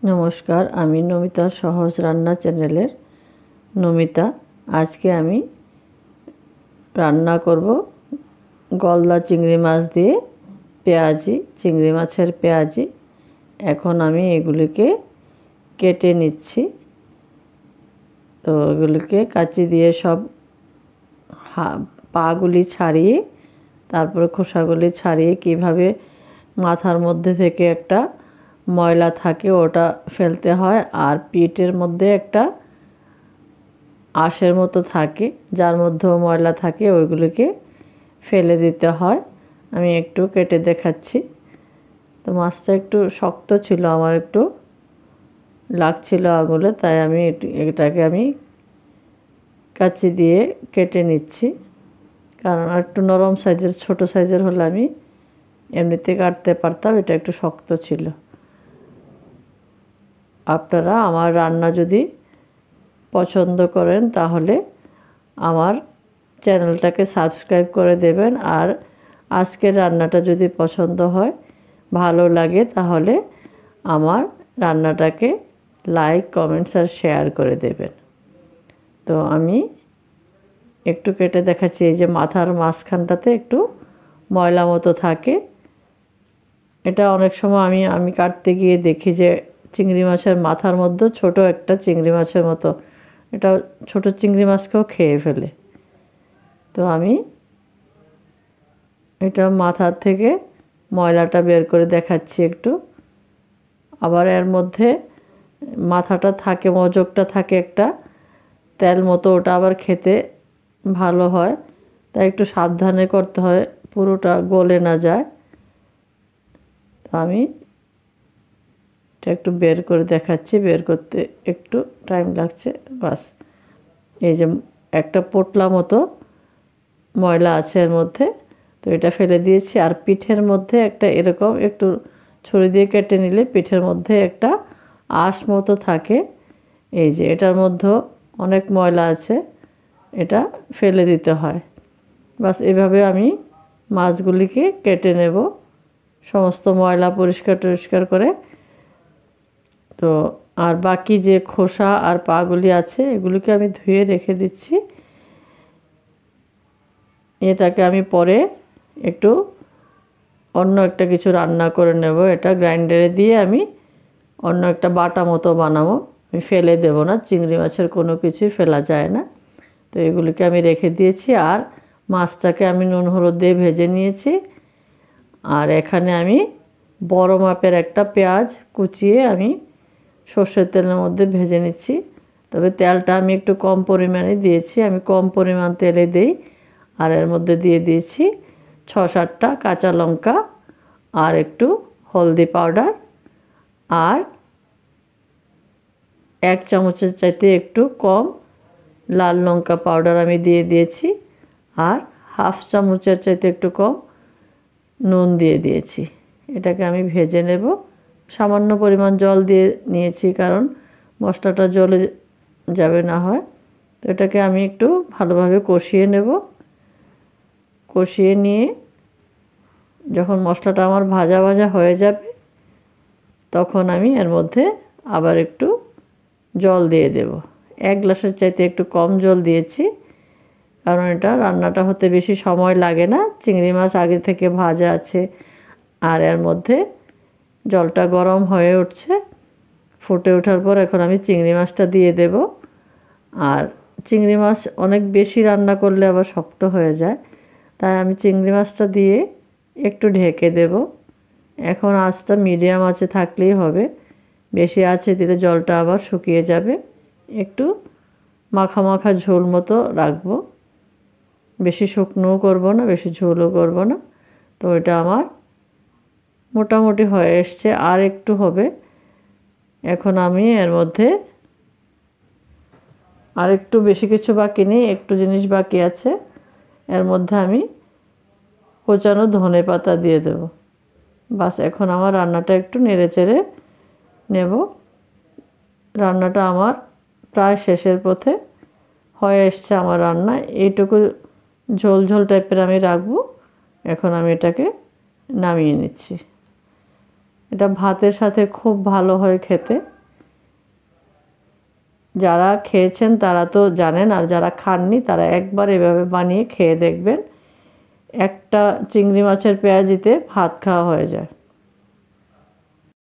নমস্কার, আমি নমিতার সহজ রান্না চ্যানেলের নমিতা। আজকে আমি রান্না করব গলদা চিংড়ি মাছ দিয়ে পেঁয়াজি, চিংড়ি মাছের পেঁয়াজি। এখন আমি এগুলিকে কেটে নিচ্ছি। তো এগুলিকে কাঁচি দিয়ে সব পাগুলি ছাড়িয়ে, তারপরে খোসাগুলি ছাড়িয়ে কিভাবে মাথার মধ্যে থেকে একটা ময়লা থাকে ওটা ফেলতে হয়, আর পিঠের মধ্যে একটা আঁশের মতো থাকে যার মধ্যেও ময়লা থাকে, ওইগুলোকে ফেলে দিতে হয়। আমি একটু কেটে দেখাচ্ছি। তো মাছটা একটু শক্ত ছিল, আমার একটু লাগছিল আঙুলে, তাই আমি এটাকে কাঁচি দিয়ে কেটে নিচ্ছি। কারণ একটু নরম সাইজের, ছোট সাইজের হলে আমি এমনিতে কাটতে পারতাম, এটা একটু শক্ত ছিল। আপনারা আমার রান্না যদি পছন্দ করেন তাহলে আমার চ্যানেলটাকে সাবস্ক্রাইব করে দেবেন, আর আজকের রান্নাটা যদি পছন্দ হয়, ভালো লাগে, তাহলে আমার রান্নাটাকে লাইক, কমেন্টস আর শেয়ার করে দেবেন। তো আমি একটু কেটে দেখাচ্ছি। এই যে মাথার মাঝখানটাতে একটু ময়লা মতো থাকে, এটা অনেক সময় আমি কাটতে গিয়ে দেখি যে চিংড়ি মাছের মাথার মধ্যে ছোট একটা চিংড়ি মাছের মতো, এটা ছোট চিংড়ি মাছকেও খেয়ে ফেলে। তো আমি এটা মাথার থেকে ময়লাটা বের করে দেখাচ্ছি একটু। আবার এর মধ্যে মাথাটা থাকে, মজকটা থাকে একটা তেল মতো, ওটা আবার খেতে ভালো হয়, তাই একটু সাবধানে করতে হয়, পুরোটা গলে না যায়। তো আমি এটা একটু বের করে দেখাচ্ছি, বের করতে একটু টাইম লাগছে। বাস, এই যে একটা পোটলা মতো ময়লা আছে এর মধ্যে, তো এটা ফেলে দিয়েছি। আর পিঠের মধ্যে একটা এরকম একটু ছুরি দিয়ে কেটে নিলে পিঠের মধ্যে একটা আঁশ মতো থাকে, এই যে এটার মধ্যেও অনেক ময়লা আছে, এটা ফেলে দিতে হয়। বাস, এভাবে আমি মাছগুলিকে কেটে নেব, সমস্ত ময়লা পরিষ্কার করে। তো আর বাকি যে খোসা আর পাগুলি আছে এগুলিকে আমি ধুয়ে রেখে দিচ্ছি। এটাকে আমি পরে একটু অন্য একটা কিছু রান্না করে নেব। এটা গ্রাইন্ডারে দিয়ে আমি অন্য একটা বাটা মতো বানাবো, আমি ফেলে দেব না, চিংড়ি মাছের কোনো কিছুই ফেলা যায় না। তো এগুলিকে আমি রেখে দিয়েছি, আর মাছটাকে আমি নুন হলুদ দিয়ে ভেজে নিয়েছি। আর এখানে আমি বড় মাপের একটা পেঁয়াজ কুচিয়ে আমি সর্ষের তেলের মধ্যে ভেজে নিচ্ছি। তবে তেলটা আমি একটু কম পরিমাণে দিয়েছি, আমি কম পরিমাণ তেলে দিই। আর এর মধ্যে দিয়ে দিয়েছি 6-7টা কাঁচা লঙ্কা, আর একটু হলদি পাউডার, আর 1 চামচের চাইতে একটু কম লাল লঙ্কা পাউডার আমি দিয়ে দিয়েছি, আর 1/2 চামচের চাইতে একটু কম নুন দিয়ে দিয়েছি। এটাকে আমি ভেজে নেব। সামান্য পরিমাণ জল দিয়ে নিয়েছি, কারণ মশলাটা জ্বলে যাবে না হয়। তো এটাকে আমি একটু ভালোভাবে কষিয়ে নেব। কষিয়ে নিয়ে যখন মশলাটা আমার ভাজা ভাজা হয়ে যাবে, তখন আমি এর মধ্যে আবার একটু জল দিয়ে দেব। 1 গ্লাসের চাইতে একটু কম জল দিয়েছি, কারণ এটা রান্নাটা হতে বেশি সময় লাগে না, চিংড়ি মাছ আগে থেকে ভাজা আছে। আর এর মধ্যে জলটা গরম হয়ে উঠছে, ফুটে ওঠার পর এখন আমি চিংড়ি মাছটা দিয়ে দেব। আর চিংড়ি মাছ অনেক বেশি রান্না করলে আবার শক্ত হয়ে যায়, তাই আমি চিংড়ি মাছটা দিয়ে একটু ঢেকে দেব। এখন আঁচটা মিডিয়াম আঁচে থাকলেই হবে, বেশি আঁচে দিলে জলটা আবার শুকিয়ে যাবে। একটু মাখা মাখা ঝোল মতো রাখবো, বেশি শুকনোও করব না, বেশি ঝোলও করব না। তো এটা আমার মোটামুটি হয়ে এসছে, আর একটু হবে। এখন আমি এর মধ্যে আর একটু বেশি কিছু বাকি নেই, একটু জিনিস বাকি আছে। এর মধ্যে আমি কোচানো ধনে পাতা দিয়ে দেব। বাস, এখন আমার রান্নাটা একটু নেড়েচেড়ে নেব। রান্নাটা আমার প্রায় শেষের পথে হয়ে এসছে আমার রান্না। এইটুকু ঝোল ঝোল টাইপের আমি রাখবো। এখন আমি এটাকে নামিয়ে নিচ্ছি। এটা ভাতের সাথে খুব ভালো হয় খেতে। যারা খেয়েছেন তারা তো জানেন, আর যারা খাননি তারা একবার এভাবে বানিয়ে খেয়ে দেখবেন। একটা চিংড়ি মাছের পেঁয়াজিতে ভাত খাওয়া হয়ে যায়।